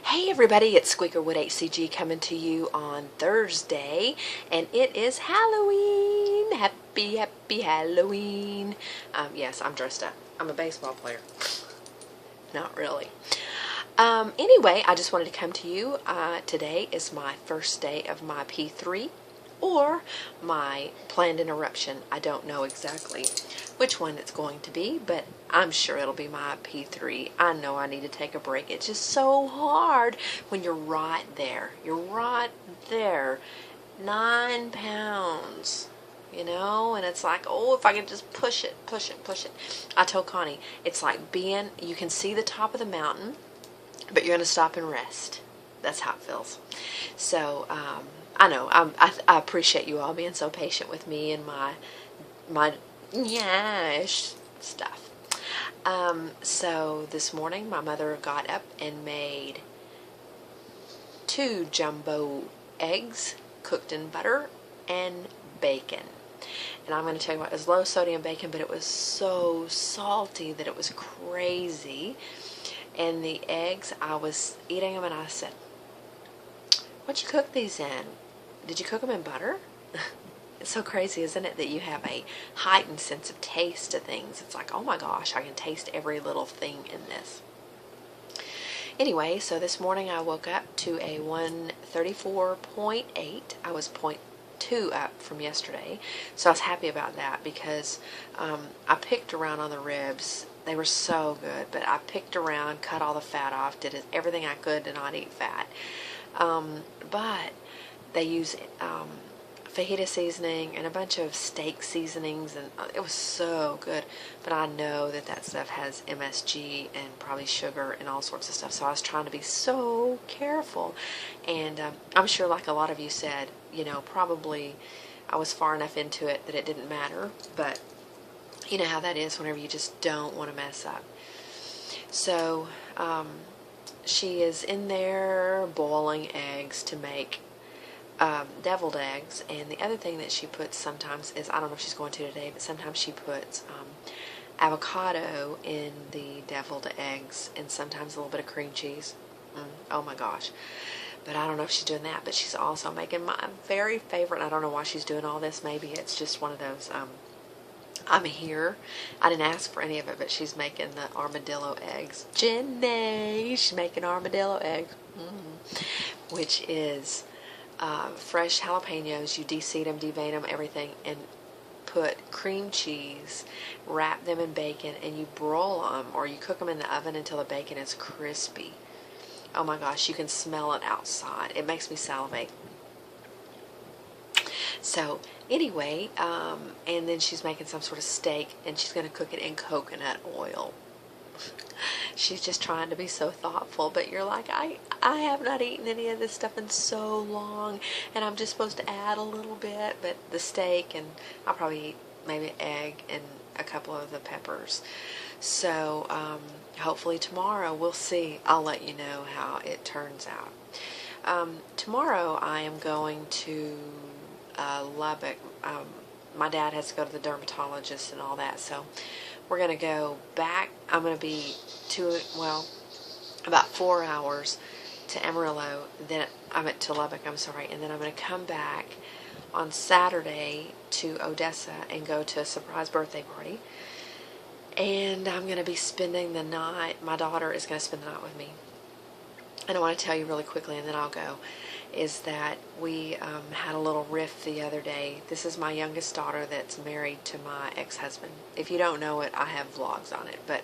Hey everybody, it's Squeakerwood HCG coming to you on Thursday, and it is Halloween. Happy Halloween. Yes, I'm dressed up. I'm a baseball player. Not really. Anyway, I just wanted to come to you. Today is my first day of my P3 or my planned interruption. I don't know exactly which one it's going to be, but I'm sure it'll be my P3. I know I need to take a break. It's just so hard when you're right there. You're right there. 9 pounds. And it's like, oh, if I could just push it. I told Connie, it's like you can see the top of the mountain, but you're going to stop and rest. That's how it feels. So, I know, I appreciate you all being so patient with me and my stuff. So this morning my mother got up and made 2 jumbo eggs cooked in butter and bacon. And I'm going to tell you what, it was low sodium bacon, but it was so salty that it was crazy. And the eggs, I was eating them and I said, what'd you cook these in? Did you cook them in butter? It's so crazy, isn't it, that you have a heightened sense of taste to things. It's like, oh my gosh, I can taste every little thing in this. Anyway, so this morning I woke up to a 134.8. I was 0.2 up from yesterday. So I was happy about that because I picked around on the ribs. They were so good, but I picked around, cut all the fat off, did everything I could to not eat fat. But they use fajita seasoning and a bunch of steak seasonings, and it was so good. But I know that stuff has MSG and probably sugar and all sorts of stuff, so I was trying to be so careful. And I'm sure, like a lot of you said, probably I was far enough into it that it didn't matter, but you know how that is whenever you just don't want to mess up. So she is in there boiling eggs to make deviled eggs. And the other thing that she puts sometimes is, I don't know if she's going to today, but sometimes she puts avocado in the deviled eggs, and sometimes a little bit of cream cheese. Oh my gosh. But I don't know if she's doing that. But she's also making my very favorite, I don't know why she's doing all this. Maybe it's just one of those I'm here. I didn't ask for any of it, but she's making the armadillo eggs. Jenny, she's making armadillo eggs, which is fresh jalapenos. You de-seed them, devein them, everything, and put cream cheese, wrap them in bacon, and you broil them, or you cook them in the oven until the bacon is crispy. Oh my gosh, you can smell it outside. It makes me salivate. So anyway, and then she's making some sort of steak, and she's going to cook it in coconut oil. She's just trying to be so thoughtful, but you're like, I have not eaten any of this stuff in so long, and I'm just supposed to add a little bit, but the steak, and I'll probably eat maybe an egg and a couple of the peppers. So hopefully tomorrow, we'll see. I'll let you know how it turns out. Tomorrow I am going to Lubbock. My dad has to go to the dermatologist and all that, so we're going to go back. I'm going to be about 4 hours to Amarillo, then to Lubbock, I'm sorry, and then I'm going to come back on Saturday to Odessa and go to a surprise birthday party. And I'm going to be spending the night, my daughter is going to spend the night with me. And I want to tell you really quickly, and then I'll go, is that we had a little rift the other day. This is my youngest daughter that's married to my ex-husband. If you don't know it, I have vlogs on it. But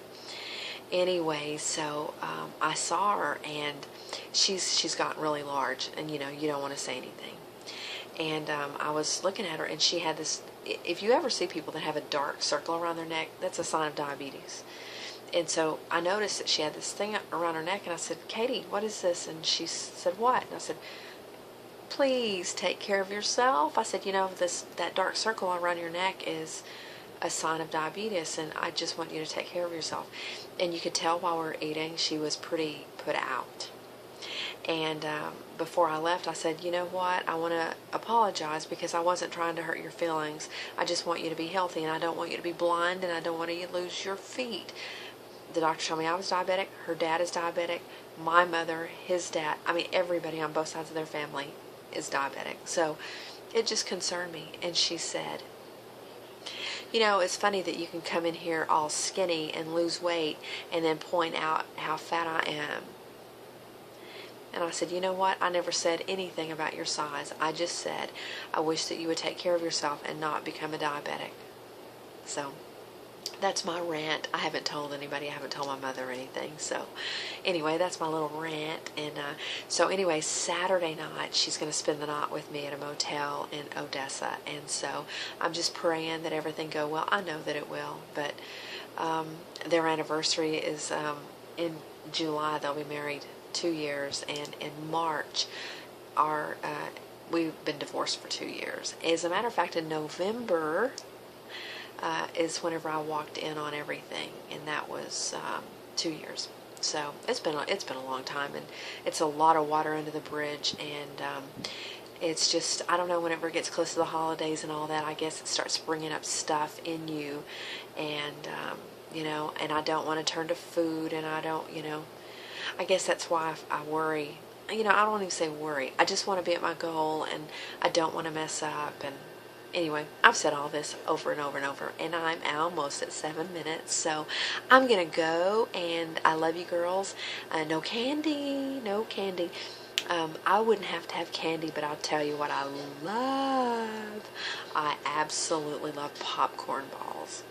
anyway, so I saw her, and she's gotten really large, and you don't want to say anything. And I was looking at her, and she had this, if you ever see people that have a dark circle around their neck, that's a sign of diabetes. And so I noticed that she had this thing around her neck, and I said, Katie, what is this? And she said, what? And I said, please take care of yourself. I said, that dark circle around your neck is a sign of diabetes, and I just want you to take care of yourself. And you could tell while we were eating, she was pretty put out. And before I left, I said, you know what, I want to apologize because I wasn't trying to hurt your feelings. I just want you to be healthy, and I don't want you to be blind, and I don't want you to lose your feet. the doctor told me I was diabetic. Her dad is diabetic. My mother, his dad, I mean, everybody on both sides of their family is diabetic. So it just concerned me. And she said, you know, it's funny that you can come in here all skinny and lose weight and then point out how fat I am. And I said, you know what? I never said anything about your size. I just said, I wish that you would take care of yourself and not become a diabetic. So that's my rant. I haven't told anybody. I haven't told my mother or anything. So anyway, that's my little rant. And so anyway, Saturday night, she's going to spend the night with me at a motel in Odessa. And so I'm just praying that everything go well. I know that it will. But their anniversary is in July. They'll be married 2 years. And in March, we've been divorced for 2 years. As a matter of fact, in November is whenever I walked in on everything, and that was 2 years. So it's been a long time, and it's a lot of water under the bridge, and it's just, I don't know, whenever it gets close to the holidays and all that, I guess it starts bringing up stuff in you, and you know, and I don't want to turn to food, and I don't, you know, I guess that's why I worry. You know, I don't even say worry. I just want to be at my goal, and I don't want to mess up. And anyway, I've said all this over and over and over, and I'm almost at 7 minutes, so I'm going to go, and I love you girls. No candy, no candy. I wouldn't have to have candy, but I'll tell you what I love. I absolutely love popcorn balls.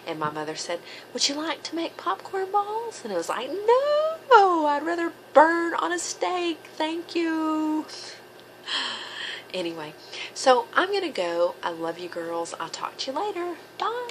And my mother said, would you like to make popcorn balls? And I was like, no, I'd rather burn on a steak. Thank you. Anyway, so I'm going to go. I love you girls. I'll talk to you later. Bye.